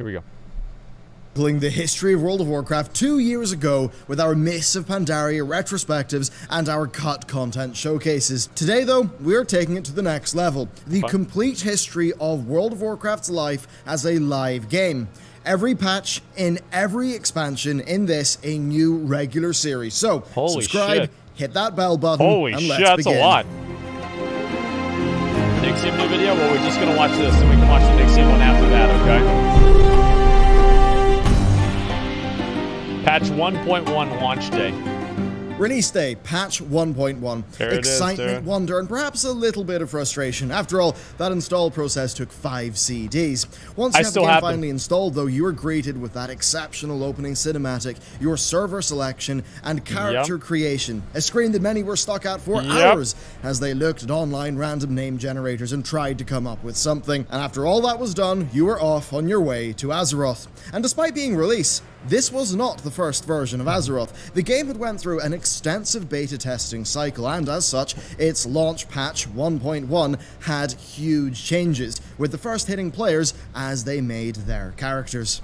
Here we go. The history of World of Warcraft 2 years ago with our Mists of Pandaria retrospectives and our cut content showcases. Today though, we're taking it to the next level. The complete history of World of Warcraft's life as a live game. Every patch in every expansion in this a new regular series. So, subscribe, hit that bell button, and let's begin. That's a lot. Nixium new video? Well, we're just going to watch this, and we can watch the Nixium one after that, okay? Patch 1.1 launch day. Release day, patch 1.1. Excitement, wonder, and perhaps a little bit of frustration. After all, that install process took 5 CDs. Once you have the game finally installed, though, you are greeted with that exceptional opening cinematic, your server selection, and character creation. A screen that many were stuck at for hours as they looked at online random name generators and tried to come up with something. And after all that was done, you were off on your way to Azeroth. And despite being released, this was not the first version of Azeroth. The game had went through an extensive beta testing cycle, and as such, its launch patch 1.1 had huge changes, with the first hitting players as they made their characters.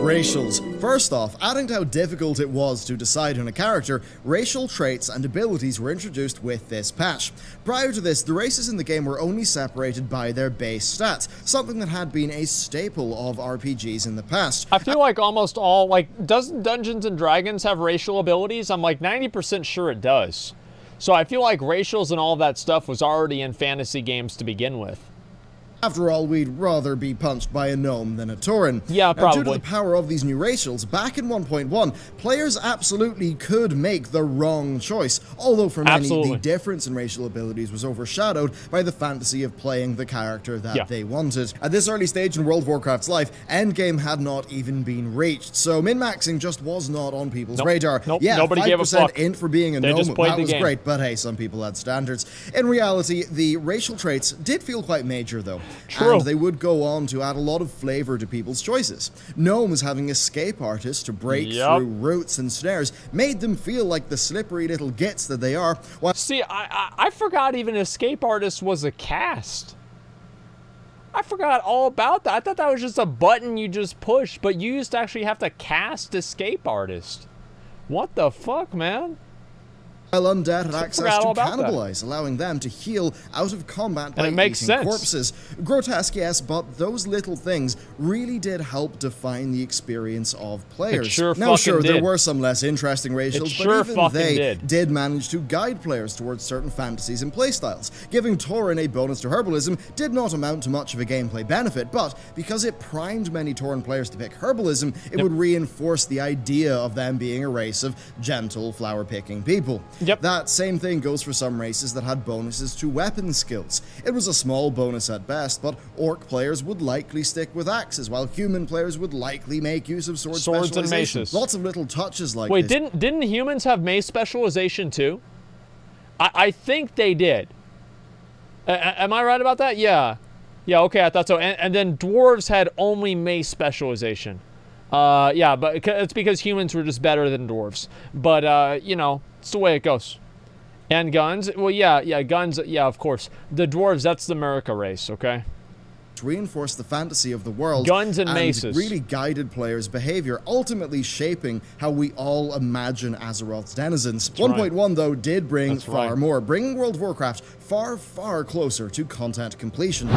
Racials. First off, adding to how difficult it was to decide on a character, racial traits and abilities were introduced with this patch. Prior to this, the races in the game were only separated by their base stats, something that had been a staple of RPGs in the past. I feel like almost all, like, doesn't Dungeons & Dragons have racial abilities? I'm like 90% sure it does. So I feel like racials and all that stuff was already in fantasy games to begin with. After all, we'd rather be punched by a gnome than a tauren. Yeah, probably. Now, due to the power of these new racials, back in 1.1, players absolutely could make the wrong choice, although for many, the difference in racial abilities was overshadowed by the fantasy of playing the character that they wanted. At this early stage in World of Warcraft's life, endgame had not even been reached, so min-maxing just was not on people's radar. Yeah, nobody gave a fuck. int for being a gnome, that was great, but hey, some people had standards. In reality, the racial traits did feel quite major, though. True. And they would go on to add a lot of flavor to people's choices. Gnomes having escape artists to break through roots and snares made them feel like the slippery little gits that they are. See, I forgot even escape artist was a cast. I forgot all about that. I thought that was just a button you just push, but you used to actually have to cast escape artist. What the fuck, man? While undead had access to cannibalize, allowing them to heal out of combat by eating corpses. Grotesque, yes, but those little things really did help define the experience of players. Now, sure, there were some less interesting racials, but even they did manage to guide players towards certain fantasies and playstyles. Giving tauren a bonus to herbalism did not amount to much of a gameplay benefit, but because it primed many tauren players to pick herbalism, it would reinforce the idea of them being a race of gentle, flower-picking people. That same thing goes for some races that had bonuses to weapon skills. It was a small bonus at best, but orc players would likely stick with axes, while human players would likely make use of swords and maces. Lots of little touches like this. Wait, didn't humans have mace specialization too? I think they did. Am I right about that? Yeah. Yeah, okay, I thought so. And then dwarves had only mace specialization. Yeah, but it's because humans were just better than dwarves. But, you know, it's the way it goes. And guns? Well, yeah, guns, yeah, of course. The dwarves, that's the America race, okay? Reinforced the fantasy of the world. Guns and maces. Really guided players' behavior, ultimately shaping how we all imagine Azeroth's denizens. 1.1, though, did bring far more, bringing World of Warcraft far, far closer to content completion.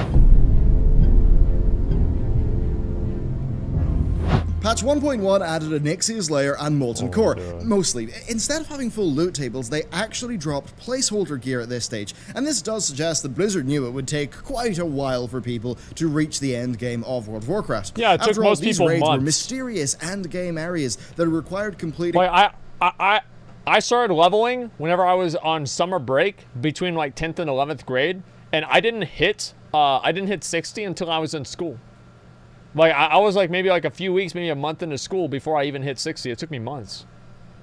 Patch 1.1 added a Nyxia's Lair and Molten Core, mostly. Instead of having full loot tables, they actually dropped placeholder gear at this stage, and this does suggest that Blizzard knew it would take quite a while for people to reach the end game of World of Warcraft. Yeah, it took most people months. These raids were mysterious end game areas that required completing... Wait, I started leveling whenever I was on summer break between like 10th and 11th grade, and I didn't hit 60 until I was in school. Like, I was like maybe like a few weeks, maybe a month into school before I even hit 60. It took me months.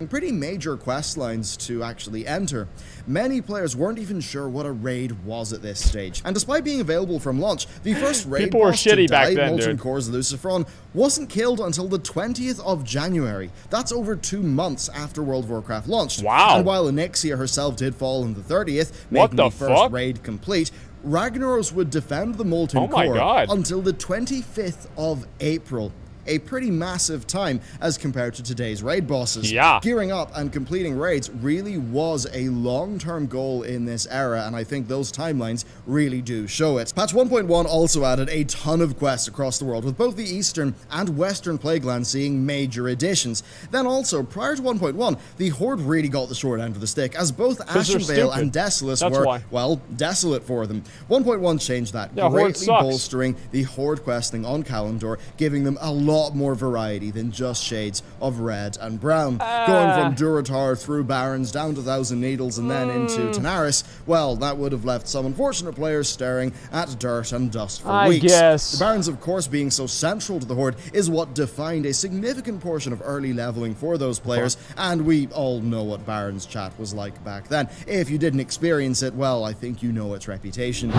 Pretty major quest lines to actually enter. Many players weren't even sure what a raid was at this stage. And despite being available from launch, the first raid boss to die, Molten Core's Lucifron, wasn't killed until the 20th of January. That's over 2 months after World of Warcraft launched. Wow. And while Nyxia herself did fall on the 30th, making the first raid complete, Ragnaros would defend the Molten Core until the 25th of April. A pretty massive time as compared to today's raid bosses. Yeah. Gearing up and completing raids really was a long-term goal in this era, and I think those timelines really do show it. Patch 1.1 also added a ton of quests across the world, with both the Eastern and Western Plaguelands seeing major additions. Then also, prior to 1.1, the Horde really got the short end of the stick, as both Ashenvale and Desolus were, well, desolate for them. 1.1 changed that, greatly bolstering the Horde questing on Kalimdor, giving them a lot more variety than just shades of red and brown. Going from Durotar through Barrens down to Thousand Needles and then into Tanaris, well, that would have left some unfortunate players staring at dirt and dust for weeks. The Barrens, of course, being so central to the Horde is what defined a significant portion of early leveling for those players, and we all know what Barrens chat was like back then. If you didn't experience it, well, I think you know its reputation.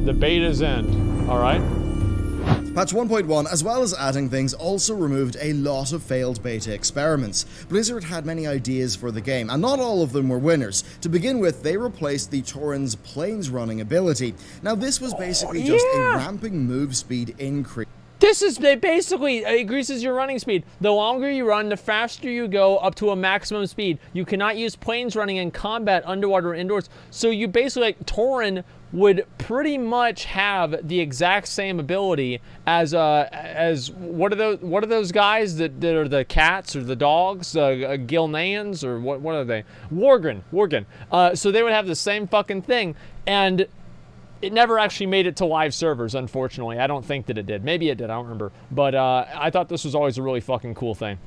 The beta's end, alright? Patch 1.1, as well as adding things, also removed a lot of failed beta experiments. Blizzard had many ideas for the game, and not all of them were winners. To begin with, they replaced the Tauren's plains running ability. Now, this was basically just a ramping move speed increase. This is, it basically increases your running speed. The longer you run, the faster you go up to a maximum speed. You cannot use plains running in combat, underwater, or indoors. So you basically, like, Tauren would pretty much have the exact same ability as what are those guys that are the cats or the dogs, Gilneans, or what are they? Worgen. So they would have the same fucking thing, and it never actually made it to live servers, unfortunately. I don't think that it did. Maybe it did, I don't remember. But I thought this was always a really fucking cool thing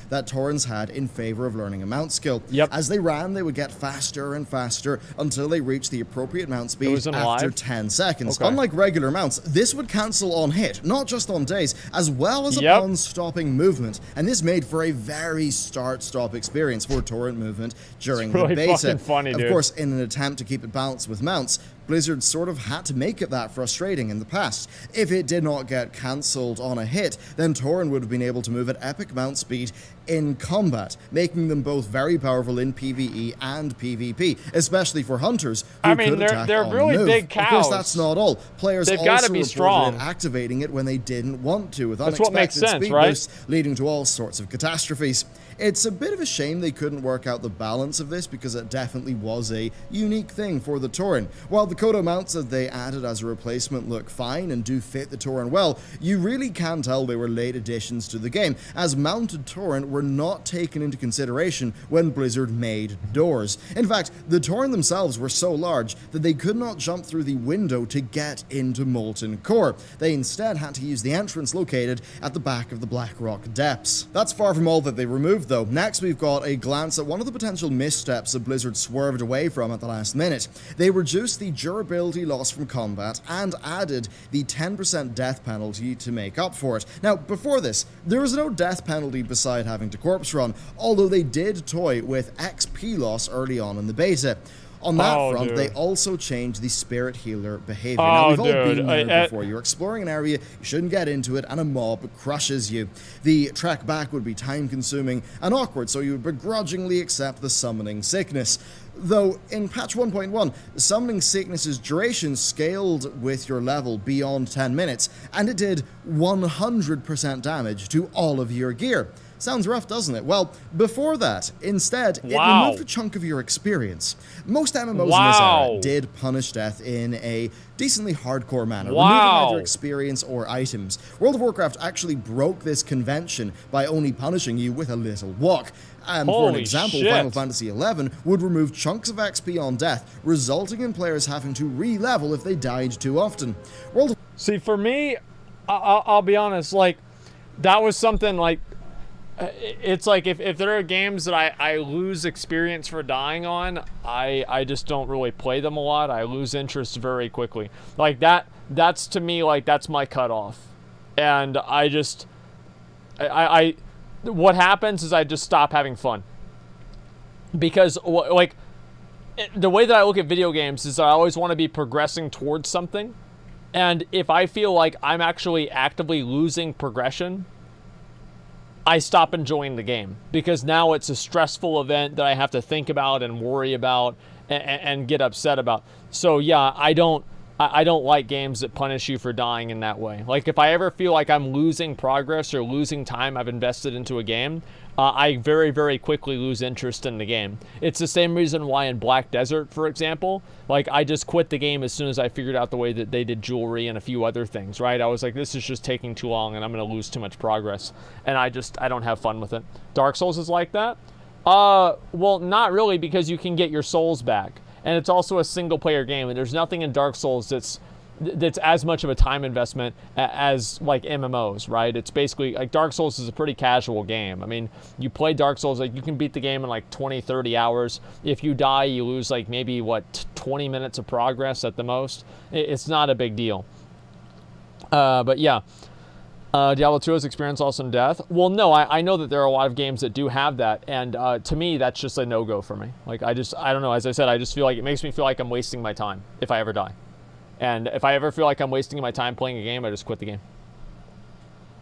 that Taurens had in favor of learning a mount skill. As they ran, they would get faster and faster until they reached the appropriate mount speed after 10 seconds. Unlike regular mounts, this would cancel on hit, not just on days, as well as upon stopping movement, and this made for a very start-stop experience for torrent movement during the beta. Funny, of course, in an attempt to keep it balanced with mounts, Blizzard sort of had to make it that frustrating in the past. If it did not get cancelled on a hit, then Tauren would have been able to move at epic mount speed in combat, making them both very powerful in PvE and PvP, especially for hunters who could attack they're on really the move. big cows. Of course, that's not all. Players They've also be reported strong. activating it when they didn't want to, with that's unexpected speed boosts, leading to all sorts of catastrophes. It's a bit of a shame they couldn't work out the balance of this, because it definitely was a unique thing for the Tauren. While the Kodo mounts that they added as a replacement look fine and do fit the Tauren well, you really can tell they were late additions to the game, as mounted Tauren were not taken into consideration when Blizzard made doors. In fact, the Tauren themselves were so large that they could not jump through the window to get into Molten Core. They instead had to use the entrance located at the back of the Blackrock Depths. That's far from all that they removed, though. Next, we've got a glance at one of the potential missteps that Blizzard swerved away from at the last minute. They reduced the durability loss from combat and added the 10% death penalty to make up for it. Now, before this, there was no death penalty beside having to corpse run, although they did toy with XP loss early on in the beta. On that front, they also changed the spirit healer behavior. Now, we've all been there before. You're exploring an area, you shouldn't get into it, and a mob crushes you. The trek back would be time-consuming and awkward, so you would begrudgingly accept the summoning sickness. Though, in patch 1.1, summoning sickness's duration scaled with your level beyond 10 minutes, and it did 100% damage to all of your gear. Sounds rough, doesn't it? Well, before that, instead, it removed a chunk of your experience. Most MMOs in this era did punish death in a decently hardcore manner, removing either experience or items. World of Warcraft actually broke this convention by only punishing you with a little walk. And for an example, Final Fantasy XI would remove chunks of XP on death, resulting in players having to re-level if they died too often. See, for me, I'll be honest, like, that was something like, it's like if there are games that I lose experience for dying on, I just don't really play them a lot. I lose interest very quickly. Like that's to me, like, that's my cutoff. And what happens is I just stop having fun. Because, like, the way that I look at video games is I always want to be progressing towards something. And if I feel like I'm actually actively losing progression, I stop enjoying the game, because now it's a stressful event that I have to think about and worry about, and get upset about. So yeah, I don't like games that punish you for dying in that way. Like if I ever feel like I'm losing progress or losing time I've invested into a game, I very, very quickly lose interest in the game. It's the same reason why in Black Desert, for example, like I just quit the game as soon as I figured out the way that they did jewelry and a few other things, right? I was like, this is just taking too long and I'm going to lose too much progress. And I don't have fun with it. Dark Souls is like that? Well, not really, because you can get your souls back. And it's also a single player game, and there's nothing in Dark Souls that's as much of a time investment as like MMOs, right? It's basically like Dark Souls is a pretty casual game. I mean, you play Dark Souls, like you can beat the game in like 20, 30 hours. If you die, you lose like maybe what, 20 minutes of progress at the most. It's not a big deal. But yeah. Diablo 2 has experienced awesome death. Well, no, I know that there are a lot of games that do have that, and to me, that's just a no-go for me. Like, I don't know, as I said, I just feel like it makes me feel like I'm wasting my time if I ever die. And if I ever feel like I'm wasting my time playing a game, I just quit the game.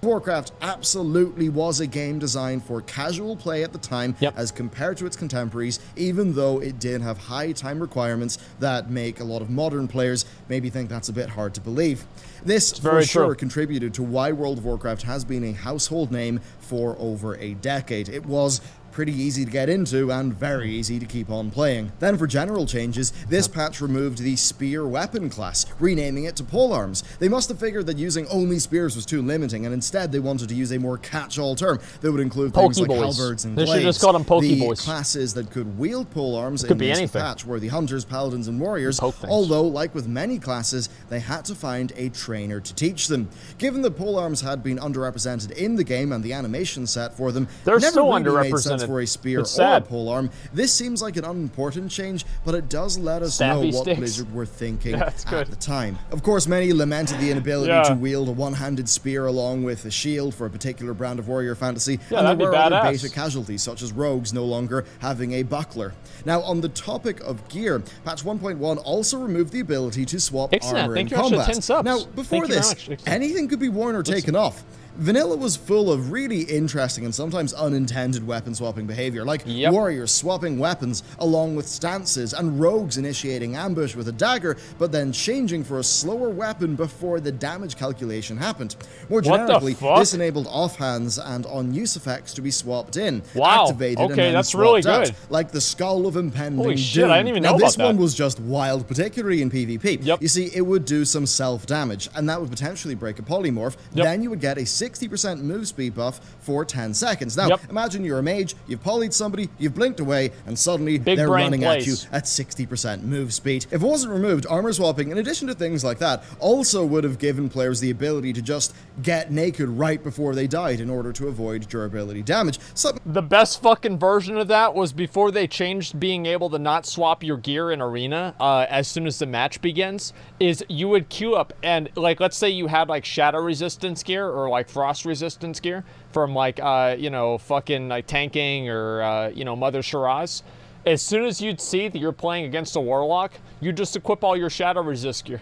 Warcraft absolutely was a game designed for casual play at the time as compared to its contemporaries, even though it did have high time requirements that make a lot of modern players maybe think that's a bit hard to believe. This for sure contributed to why World of Warcraft has been a household name for over a decade. It was pretty easy to get into and very easy to keep on playing. Then for general changes, this patch removed the spear weapon class, renaming it to polearms. They must have figured that using only spears was too limiting, and instead they wanted to use a more catch-all term that would include things like halberds and glaives. They should just call them The classes that could wield polearms in this patch were the hunters, paladins, and warriors, although, like with many classes, they had to find a trainer to teach them. Given that polearms had been underrepresented in the game and the animation set for them They're never still really made sense for a spear or a polearm, this seems like an unimportant change, but it does let us know what Blizzard were thinking at the time. Of course, many lamented the inability to wield a one-handed spear along with a shield for a particular brand of warrior fantasy, and there were other beta casualties, such as rogues no longer having a buckler. Now, on the topic of gear, patch 1.1 also removed the ability to swap armor in combat. Now, before this, anything could be worn or taken off. Vanilla was full of really interesting and sometimes unintended weapon swapping behavior, like warriors swapping weapons along with stances and rogues initiating ambush with a dagger, but then changing for a slower weapon before the damage calculation happened. More generically, this enabled offhands and on-use effects to be swapped in, activated, and then swapped out, like the Skull of Impending Holy shit, I didn't even know about this one was just wild, particularly in PvP. You see, it would do some self-damage, and that would potentially break a polymorph. Then you would get a 60% move speed buff for 10 seconds. Now, imagine you're a mage, you've polyed somebody, you've blinked away, and suddenly they're running at you at 60% move speed. If it wasn't removed, armor swapping, in addition to things like that, also would have given players the ability to just get naked right before they died in order to avoid durability damage. The best fucking version of that was before they changed being able to not swap your gear in arena as soon as the match begins, is you would queue up and, like, let's say you had like shadow resistance gear or like frost resistance gear from like you know, fucking like tanking or you know, Mother Shiraz. As soon as you'd see that you're playing against a warlock, you just equip all your shadow resist gear,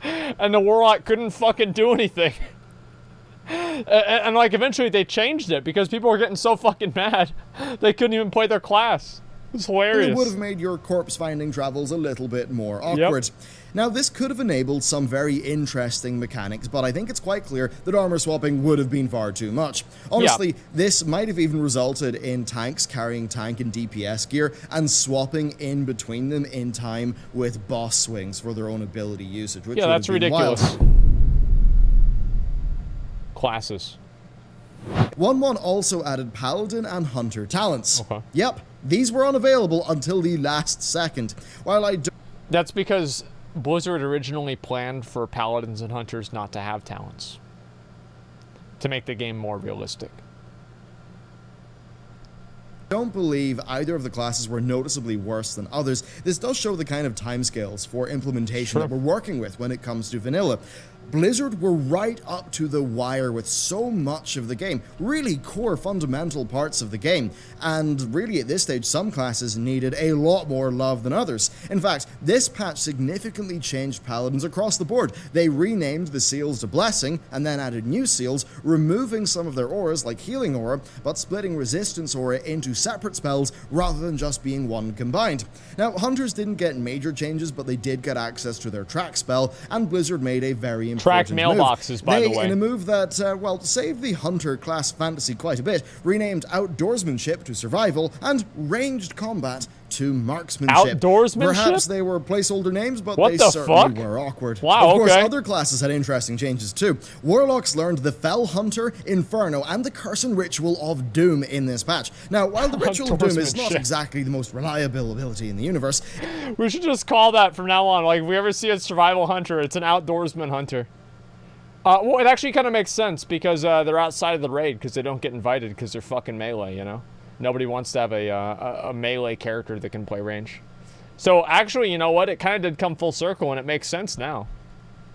and the warlock couldn't fucking do anything. And like eventually they changed it because people were getting so fucking mad they couldn't even play their class. It's hilarious. It would have made your corpse finding travels a little bit more awkward. Now, this could have enabled some very interesting mechanics, but I think it's quite clear that armor swapping would have been far too much. Honestly, this might have even resulted in tanks carrying tank and DPS gear and swapping in between them in time with boss swings for their own ability usage, which would that's have been ridiculous. Wild. Classes. 1.1 also added Paladin and Hunter talents. Yep, these were unavailable until the last second. While I do— That's because Blizzard originally planned for Paladins and Hunters not to have talents, to make the game more realistic. Don't believe either of the classes were noticeably worse than others. This does show the kind of timescales for implementation that we're working with when it comes to vanilla. Blizzard were right up to the wire with so much of the game, really core fundamental parts of the game, and really at this stage some classes needed a lot more love than others. In fact, this patch significantly changed Paladins across the board. They renamed the seals to Blessing, and then added new seals, removing some of their auras like Healing Aura, but splitting Resistance Aura into separate spells rather than just being one combined. Now, Hunters didn't get major changes, but they did get access to their track spell, and Blizzard made a very track mailboxes, by the way. In a move that, well, saved the Hunter class fantasy quite a bit, renamed Outdoorsmanship to Survival, and Ranged Combat to Marksmanship. Outdoorsmanship? Perhaps they were placeholder names, but they certainly were awkward. Wow, of course, other classes had interesting changes too. Warlocks learned the Fell Hunter, Inferno, and the Curse and Ritual of Doom in this patch. Now, while the Ritual of Doom is not exactly the most reliable ability in the universe... We should just call that from now on. Like, if we ever see a Survival Hunter, it's an Outdoorsman Hunter. Well, it actually kind of makes sense, because they're outside of the raid, because they don't get invited, because they're fucking melee, you know? Nobody wants to have a melee character that can play range. So actually, you know what? It kind of did come full circle, and it makes sense now.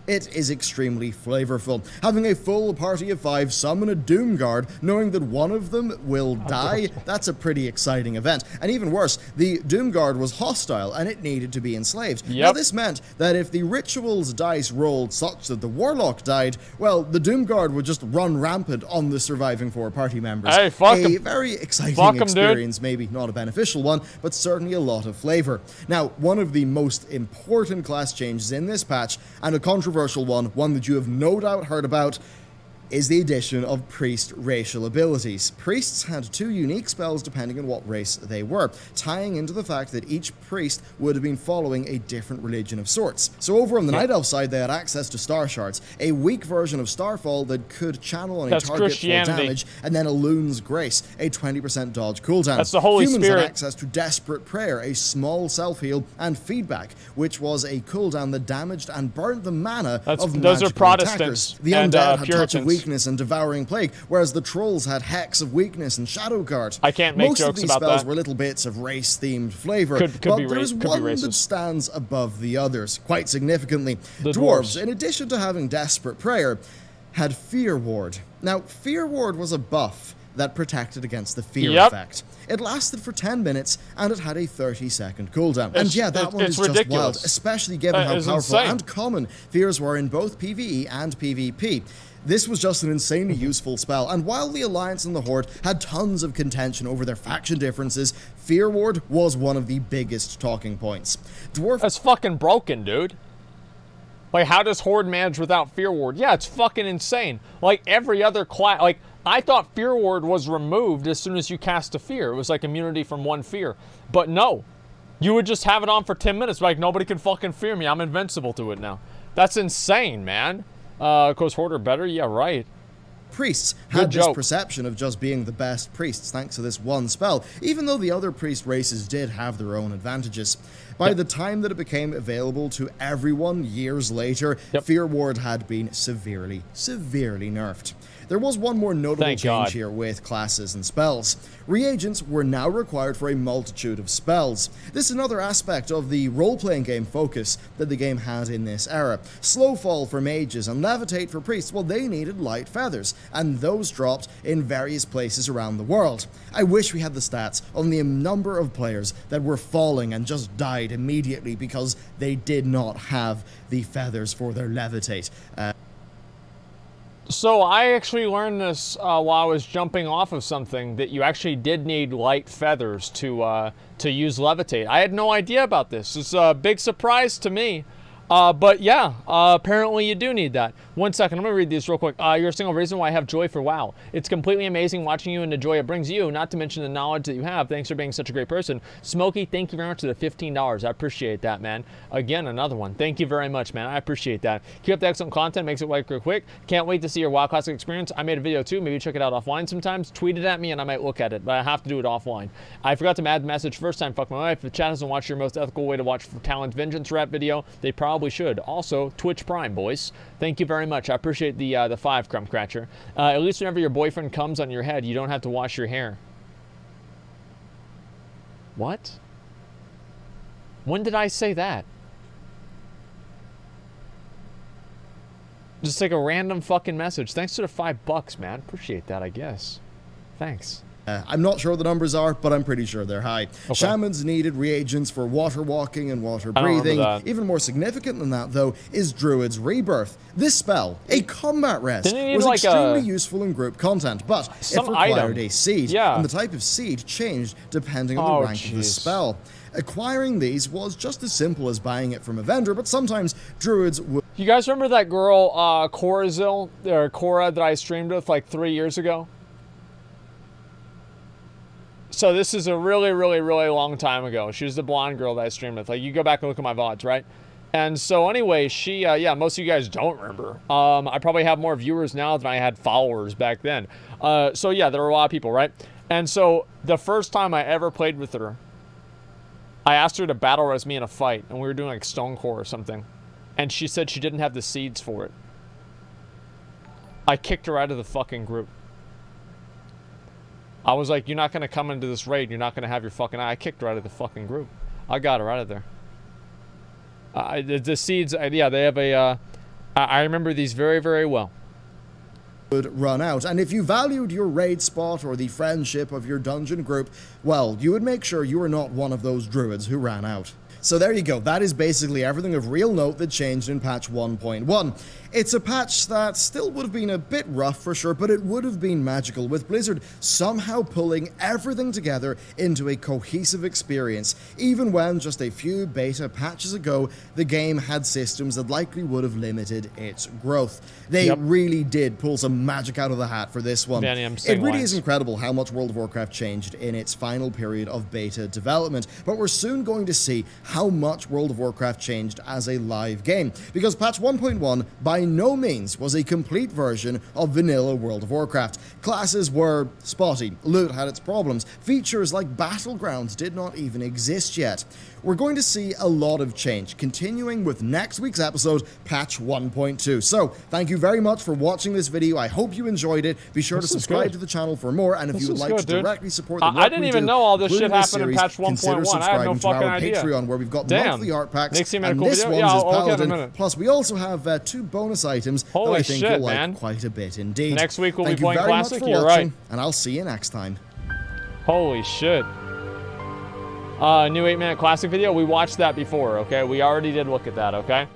It is extremely flavorful. Having a full party of 5 summon a Doom Guard, knowing that one of them will die, that's a pretty exciting event. And even worse, the Doom Guard was hostile and it needed to be enslaved. Now this meant that if the Ritual's dice rolled such that the Warlock died, well, the Doom Guard would just run rampant on the surviving 4 party members. Hey, fuck a very exciting experience, maybe not a beneficial one, but certainly a lot of flavor. Now, one of the most important class changes in this patch, and a controversial one that you have no doubt heard about, is the addition of priest racial abilities. Priests had 2 unique spells depending on what race they were, tying into the fact that each priest would have been following a different religion of sorts. So over on the Night Elf side, they had access to Star Shards, a weak version of Starfall that could channel on a target for damage, and then a Loon's Grace, a 20% dodge cooldown. That's the Holy Humans Spirit. had access to Desperate Prayer, a small self-heal, and Feedback, which was a cooldown that damaged and burnt the mana of those are Protestants attackers. The and Undead had Puritans. Touch of Weakness and Devouring Plague, whereas the Trolls had Hex of Weakness and Shadow Guard. I can't make Most jokes of these about spells that. were little bits of race-themed flavor, Could but be there's could one be that stands above the others, quite significantly. The Dwarves, in addition to having Desperate Prayer, had Fear Ward. Now, Fear Ward was a buff that protected against the fear effect. It lasted for 10 minutes, and it had a 30-second cooldown. And yeah, that one is just wild, especially given how powerful and common fears were in both PvE and PvP. This was just an insanely useful spell, and while the Alliance and the Horde had tons of contention over their faction differences, Fear Ward was one of the biggest talking points. That's fucking broken, dude. Like, how does Horde manage without Fear Ward? Yeah, it's fucking insane. Like, every other class, like, I thought Fear Ward was removed as soon as you cast a fear. It was like immunity from one fear. But no. You would just have it on for 10 minutes, like, nobody can fucking fear me. I'm invincible to it now. That's insane, man. Of course, Horde are better? Yeah, right. Priests had this perception of just being the best priests thanks to this one spell, even though the other priest races did have their own advantages. By the time that it became available to everyone years later, Fear Ward had been severely, severely nerfed. There was one more notable change here with classes and spells. Reagents were now required for a multitude of spells. This is another aspect of the role-playing game focus that the game had in this era. Slowfall for mages and Levitate for priests, well, they needed light feathers, and those dropped in various places around the world. I wish we had the stats on the number of players that were falling and just died immediately because they did not have the feathers for their Levitate. So I actually learned this while I was jumping off of something, that you actually did need light feathers to use Levitate. I had no idea about this. It's a big surprise to me. But yeah, apparently you do need that. 1 second, I'm gonna read these real quick. You're a single reason why I have joy for WoW. It's completely amazing watching you and the joy it brings you, not to mention the knowledge that you have. Thanks for being such a great person. Smokey, thank you very much for the $15. I appreciate that, man. Again, another one. Thank you very much, man. I appreciate that. Keep up the excellent content, makes it like real quick. Can't wait to see your WoW Classic experience. I made a video too, maybe check it out offline sometimes. Tweet it at me and I might look at it, but I have to do it offline. I forgot to add the message first time, fuck my wife. If the chat hasn't watched your most ethical way to watch Talent Vengeance rap video, they probably should. Also, Twitch Prime, boys. Thank you very much. I appreciate the 5, Crumb Cratcher. At least whenever your boyfriend comes on your head, you don't have to wash your hair. What? When did I say that? Just like a random fucking message. Thanks for the $5, man. Appreciate that, I guess. Thanks. I'm not sure what the numbers are, but I'm pretty sure they're high. Okay. Shamans needed reagents for water walking and water breathing. Even more significant than that, though, is Druid's Rebirth. This spell, a combat rest, was like extremely useful in group content, but it required a seed, and the type of seed changed depending on the rank of the spell. Acquiring these was just as simple as buying it from a vendor, but sometimes Druids would... You guys remember that girl, Cora that I streamed with like 3 years ago? So this is a really, really, really long time ago. She was the blonde girl that I streamed with. Like, you go back and look at my VODs, right? And so anyway, she, yeah, most of you guys don't remember. I probably have more viewers now than I had followers back then. So yeah, there were a lot of people, right? And so the first time I ever played with her, I asked her to battle res me in a fight, and we were doing like Stone Core or something. And she said she didn't have the seeds for it. I kicked her out of the fucking group. I was like, you're not going to come into this raid. You're not going to have your fucking eye. I kicked her out of the fucking group. I got her out of there. The seeds, yeah, they have a... I remember these very, very well. Would run out, and if you valued your raid spot or the friendship of your dungeon group, well, you would make sure you were not one of those druids who ran out. So there you go, that is basically everything of real note that changed in patch 1.1. It's a patch that still would have been a bit rough for sure, but it would have been magical, with Blizzard somehow pulling everything together into a cohesive experience, even when just a few beta patches ago, the game had systems that likely would have limited its growth. They really did pull some magic out of the hat for this one. It really is incredible how much World of Warcraft changed in its final period of beta development, but we're soon going to see how much World of Warcraft changed as a live game, because patch 1.1 by no means was a complete version of vanilla World of Warcraft. Classes were spotty, loot had its problems, features like Battlegrounds did not even exist yet. We're going to see a lot of change, continuing with next week's episode, patch 1.2. So, thank you very much for watching this video. I hope you enjoyed it. Be sure to subscribe to the channel for more, and if you would like to directly support the work I didn't even know all this shit happened in patch 1.1. Consider subscribing to our Patreon, where we've got monthly art packs, and this one's is Paladin. Plus, we also have 2 bonus items that I think you'll like quite a bit indeed. Next week we'll be playing Classic, you're right. And I'll see you next time. Holy shit. New 8-minute Classic video, we watched that before, okay? We already did look at that, okay?